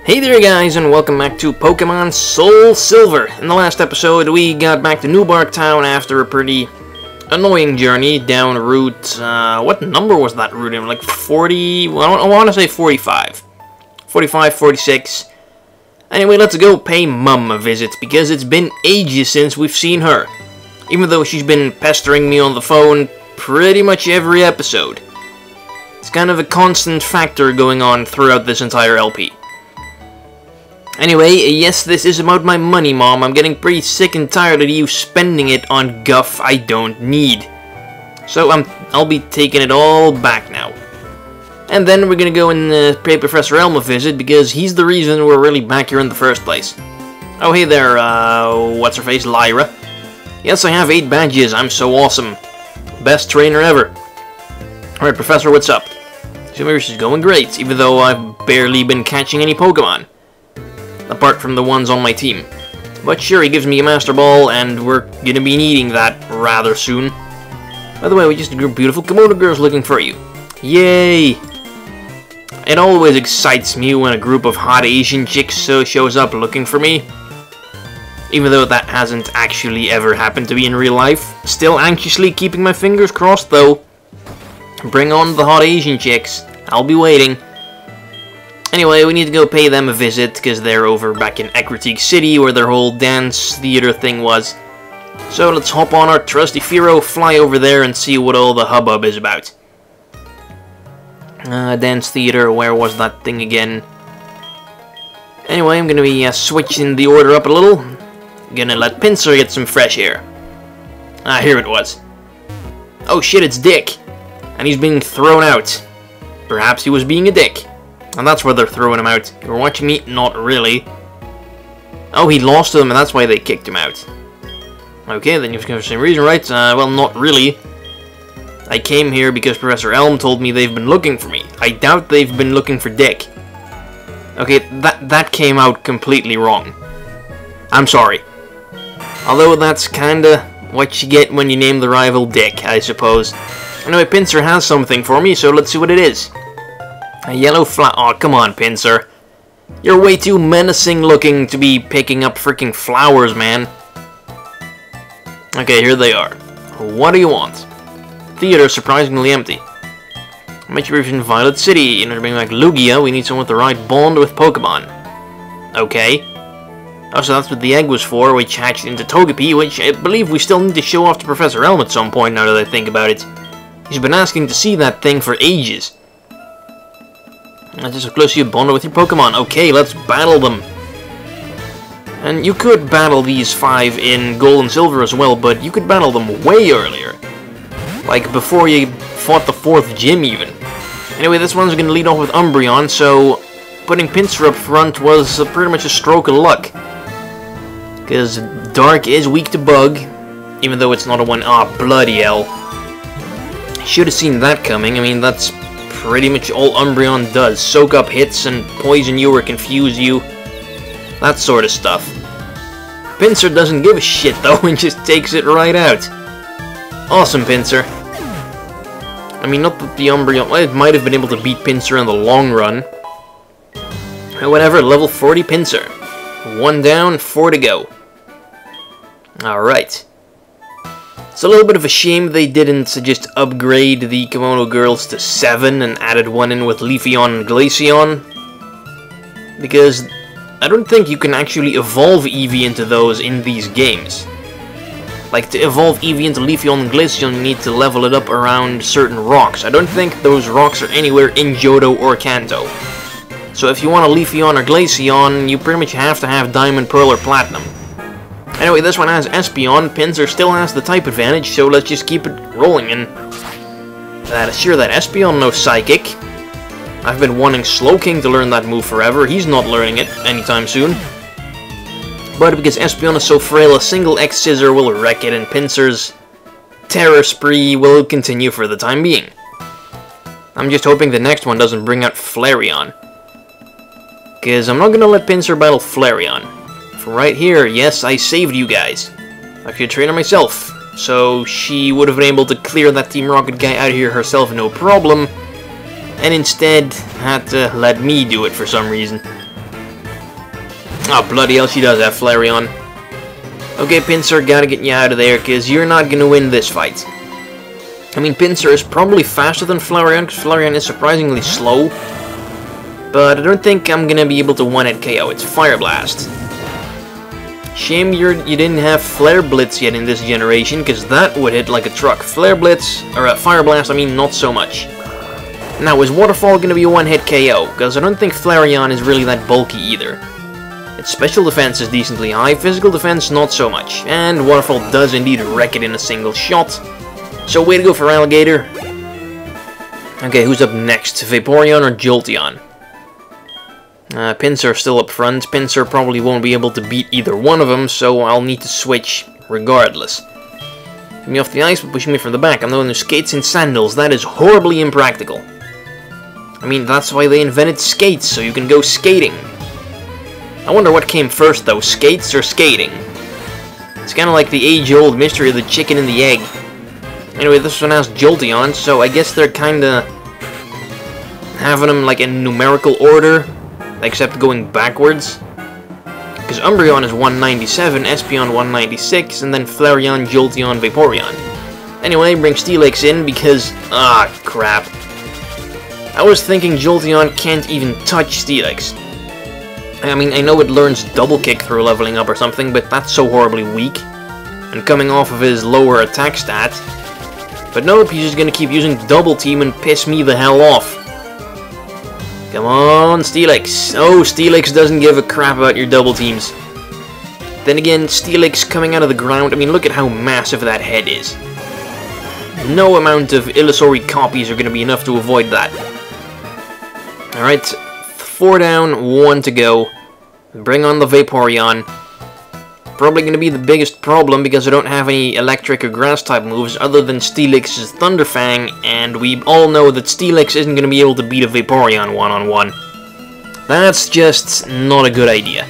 Hey there guys, and welcome back to Pokemon Soul Silver. In the last episode, we got back to Newbark Town after a pretty annoying journey down route, what number was that route in? Like 40, well, I want to say 45. 45, 46. Anyway, let's go pay Mum a visit, because it's been ages since we've seen her. Even though she's been pestering me on the phone pretty much every episode. It's kind of a constant factor going on throughout this entire LP. Anyway, yes, this is about my money, Mom. I'm getting pretty sick and tired of you spending it on guff I don't need. So I'll be taking it all back now. And then we're gonna go and pay Professor Elm a visit, because he's the reason we're really back here in the first place. Oh, hey there, what's-her-face, Lyra. Yes, I have 8 badges. I'm so awesome. Best trainer ever. Alright, Professor, what's up? She's going great, even though I've barely been catching any Pokemon. Apart from the ones on my team. But sure, he gives me a Master Ball, and we're gonna be needing that rather soon. By the way, we just a group of beautiful Kimono girls looking for you. Yay! It always excites me when a group of hot Asian chicks shows up looking for me. Even though that hasn't actually ever happened to me in real life. Still anxiously keeping my fingers crossed, though. Bring on the hot Asian chicks. I'll be waiting. Anyway, we need to go pay them a visit, because they're over back in Ecruteak City, where their whole dance theater thing was. So let's hop on our trusty Firo, fly over there, and see what all the hubbub is about. Dance theater, where was that thing again? Anyway, I'm gonna be switching the order up a little. Gonna let Pinsir get some fresh air. Ah, here it was. Oh shit, it's Dick! And he's being thrown out. Perhaps he was being a dick. And that's where they're throwing him out. You were watching me? Not really. Oh, he lost to them, and that's why they kicked him out. Okay, then you've got the same reason, right? Well, not really. I came here because Professor Elm told me they've been looking for me. I doubt they've been looking for Dick. Okay, that came out completely wrong. I'm sorry. Although that's kinda what you get when you name the rival Dick, I suppose. Anyway, Pinsir has something for me, so let's see what it is. A yellow flower. Oh, come on, Pinsir. You're way too menacing looking to be picking up freaking flowers, man. Okay, here they are. What do you want? Theater surprisingly empty. Met you in Violet City. In order to bring back Lugia, we need someone with the right bond with Pokemon. Okay. Oh, so that's what the egg was for, which hatched into Togepi, which I believe we still need to show off to Professor Elm at some point, now that I think about it. He's been asking to see that thing for ages. That's just so close to you bonded with your Pokemon. Okay, let's battle them. And you could battle these 5 in Gold and Silver as well, but you could battle them way earlier. Like, before you fought the 4th gym, even. Anyway, this one's going to lead off with Umbreon, so putting Pinsir up front was pretty much a stroke of luck. Because Dark is weak to Bug, even though it's not a one. Ah, bloody hell. Should have seen that coming. I mean, that's pretty much all Umbreon does. Soak up hits and poison you or confuse you. That sort of stuff. Pinsir doesn't give a shit though and just takes it right out. Awesome, Pinsir. I mean, not that the Umbreon... Well, it might have been able to beat Pinsir in the long run. Whatever, level 40 Pinsir. 1 down, 4 to go. Alright. It's a little bit of a shame they didn't just upgrade the Kimono girls to 7 and added one in with Leafeon and Glaceon. Because I don't think you can actually evolve Eevee into those in these games. Like, to evolve Eevee into Leafeon and Glaceon, you need to level it up around certain rocks. I don't think those rocks are anywhere in Johto or Kanto. So if you want a Leafeon or Glaceon, you pretty much have to have Diamond, Pearl, or Platinum. Anyway, this one has Espeon. Pinsir still has the type advantage, so let's just keep it rolling. And sure, that Espeon knows Psychic. I've been wanting Slowking to learn that move forever. He's not learning it anytime soon. But because Espeon is so frail, a single X-Scissor will wreck it, and Pinsir's terror spree will continue for the time being. I'm just hoping the next one doesn't bring out Flareon. Because I'm not going to let Pinsir battle Flareon. Right here, yes, I saved you guys. I could train her myself, so she would have been able to clear that Team Rocket guy out of here herself, no problem, and instead had to let me do it for some reason. Oh, bloody hell, she does have Flareon. Okay, Pinsir, gotta get you out of there, because you're not gonna win this fight. I mean, Pinsir is probably faster than Flareon, because Flareon is surprisingly slow. But I don't think I'm gonna be able to one-hit KO. It's Fire Blast. Shame you didn't have Flare Blitz yet in this generation, because that would hit like a truck. Flare Blitz, or Fire Blast, I mean, not so much. Now, is Waterfall gonna be a one-hit KO? Because I don't think Flareon is really that bulky either. Its special defense is decently high, physical defense not so much. And Waterfall does indeed wreck it in a single shot. So way to go for Alligator. Okay, who's up next? Vaporeon or Jolteon? Pinsir still up front. Pinsir probably won't be able to beat either one of them, so I'll need to switch regardless. Get me off the ice, but pushing me from the back. I'm the one who skates in sandals. That is horribly impractical. I mean, that's why they invented skates, so you can go skating. I wonder what came first, though, skates or skating? It's kind of like the age-old mystery of the chicken and the egg. Anyway, this one has Jolteon, so I guess they're kinda having them like in numerical order, except going backwards. Because Umbreon is 197, Espeon 196, and then Flareon, Jolteon, Vaporeon. Anyway, bring Steelix in because... ah, crap. I was thinking Jolteon can't even touch Steelix. I mean, I know it learns Double Kick through leveling up or something, but that's so horribly weak. And coming off of his lower attack stat. But nope, he's just gonna keep using Double Team and piss me the hell off. Come on, Steelix. Oh, Steelix doesn't give a crap about your Double Teams. Then again, Steelix coming out of the ground, I mean, look at how massive that head is. No amount of illusory copies are gonna be enough to avoid that. Alright, 4 down, 1 to go. Bring on the Vaporeon. Probably going to be the biggest problem because I don't have any electric or grass type moves other than Steelix's Thunder Fang, and we all know that Steelix isn't going to be able to beat a Vaporeon one-on-one. That's just not a good idea.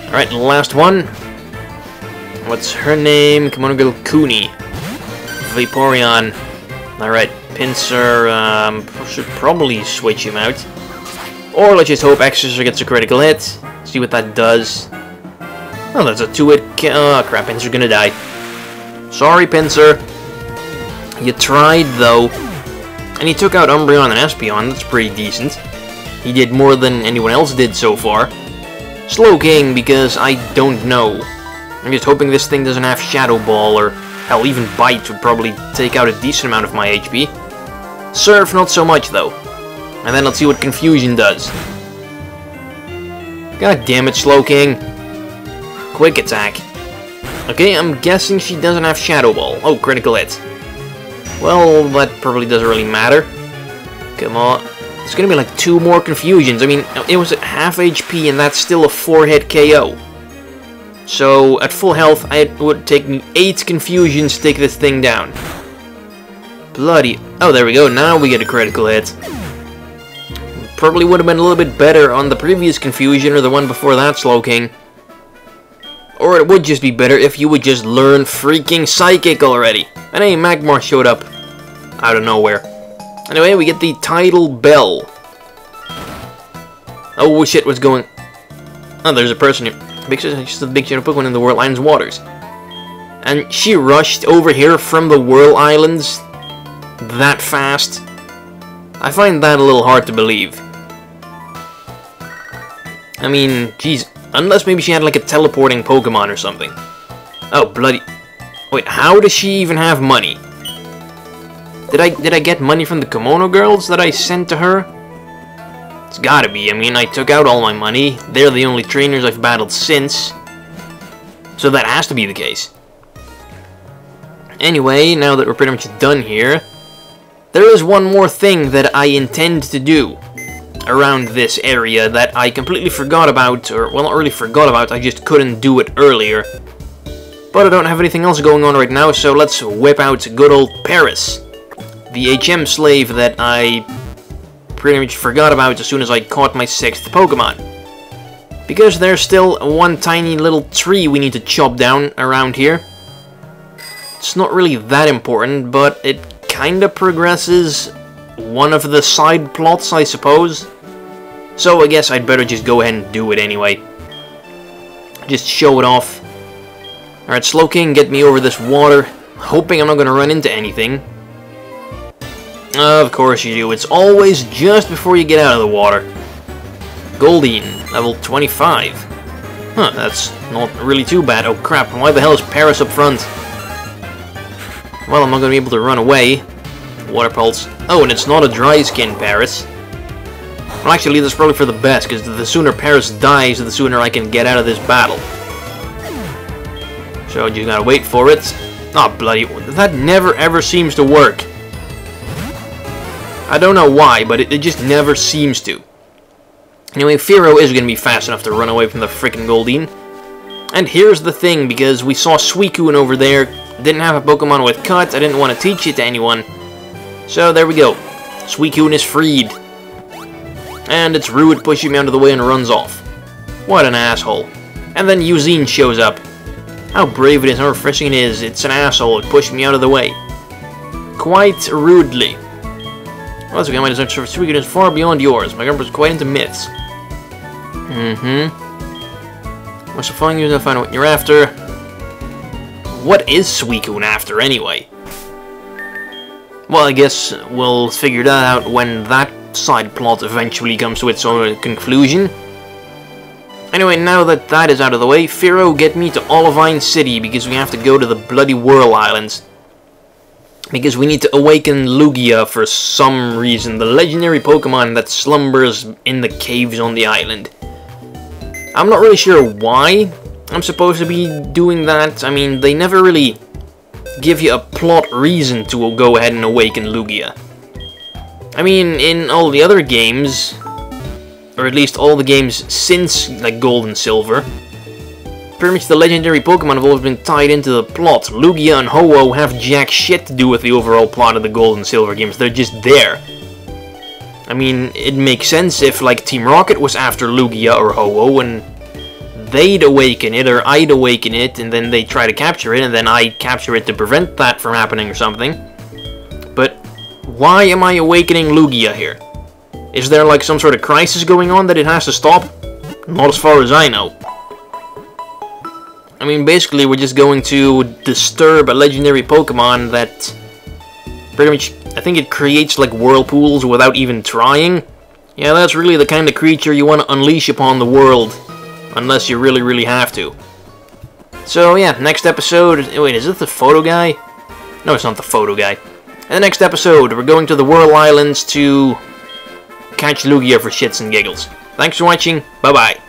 Alright, last one. What's her name? Kimono Girl Kuni. Vaporeon. Alright, Pinsir, should probably switch him out. Or let's just hope Exeter gets a critical hit. See what that does. Oh, that's a 2-hit. Oh, crap, Pinsir's gonna die. Sorry, Pinsir. You tried, though. And he took out Umbreon and Espeon. That's pretty decent. He did more than anyone else did so far. Slowking, because I don't know. I'm just hoping this thing doesn't have Shadow Ball, or hell, even Bite would probably take out a decent amount of my HP. Surf, not so much, though. And then let's see what Confusion does. God damn it, Slowking. Quick attack. Okay, I'm guessing she doesn't have Shadow Ball. Oh, critical hit. Well, that probably doesn't really matter. Come on. It's gonna be like 2 more Confusions. I mean, it was at half HP and that's still a 4-hit KO. So, at full health, it would take me 8 Confusions to take this thing down. Bloody... oh, there we go. Now we get a critical hit. Probably would have been a little bit better on the previous Confusion or the one before that, Slowking. Or it would just be better if you would just learn freaking Psychic already. And hey, Magmar showed up out of nowhere. Anyway, we get the Tidal Bell. Oh shit, what's going... oh, there's a person here. Just a big shadow Pokemon in the Whirl Islands waters. And she rushed over here from the Whirl Islands that fast. I find that a little hard to believe. I mean, jeez, unless maybe she had like a teleporting Pokemon or something. Oh, bloody... wait, how does she even have money? Did I get money from the Kimono girls that I sent to her? It's gotta be. I mean, I took out all my money. They're the only trainers I've battled since. So that has to be the case. Anyway, now that we're pretty much done here, there is one more thing that I intend to do around this area that I completely forgot about, or, well, not really forgot about, I just couldn't do it earlier. But I don't have anything else going on right now, so let's whip out good old Paris. The HM slave that I pretty much forgot about as soon as I caught my 6th Pokemon. Because there's still one tiny little tree we need to chop down around here. It's not really that important, but it kinda progresses one of the side plots, I suppose. So I guess I'd better just go ahead and do it anyway. Just show it off. Alright, Slowking, get me over this water. Hoping I'm not going to run into anything. Of course you do. It's always just before you get out of the water. Goldeen, level 25. Huh, that's not really too bad. Oh crap, why the hell is Paris up front? Well, I'm not going to be able to run away. Water Pulse. Oh, and it's not a dry skin Paris. Well, actually, that's probably for the best, because the sooner Paris dies, the sooner I can get out of this battle. So, you gotta wait for it. Oh, bloody... That never ever seems to work. I don't know why, but it just never seems to. Anyway, Fearow is gonna be fast enough to run away from the frickin' Goldeen. And here's the thing, because we saw Suicune over there, didn't have a Pokemon with Cut, I didn't want to teach it to anyone. So, there we go. Suicune is freed. And it's rude, pushes me out of the way and runs off. What an asshole. And then Eugene shows up. How brave it is, how refreshing it is. It's an asshole, it pushed me out of the way. Quite rudely. Well, that's okay, my desire for Suicune is far beyond yours. My grandpa's quite into myths. What's the fun? You'll find out what you're after. What is Suicune after, anyway? Well, I guess we'll figure that out when that side plot eventually comes to its own conclusion. Anyway, now that that is out of the way, Fearow, get me to Olivine City, because we have to go to the bloody Whirl Islands. Because we need to awaken Lugia for some reason, the legendary Pokemon that slumbers in the caves on the island. I'm not really sure why I'm supposed to be doing that. I mean, they never really give you a plot reason to go ahead and awaken Lugia. I mean, in all the other games, or at least all the games since like Gold and Silver, pretty much the legendary Pokemon have always been tied into the plot. Lugia and Ho-Oh have jack shit to do with the overall plot of the Gold and Silver games, they're just there. I mean, it makes sense if like Team Rocket was after Lugia or Ho-Oh and they'd awaken it, or I'd awaken it, and then they try to capture it, and then I'd capture it to prevent that from happening or something. But why am I awakening Lugia here? Is there like some sort of crisis going on that it has to stop? Not as far as I know. I mean, basically we're just going to disturb a legendary Pokemon that pretty much, I think it creates like whirlpools without even trying. Yeah, that's really the kind of creature you want to unleash upon the world. Unless you really, really have to. So yeah, next episode... Wait, is it the photo guy? No, it's not the photo guy. In the next episode, we're going to the Whirl Islands to catch Lugia for shits and giggles. Thanks for watching. Bye-bye.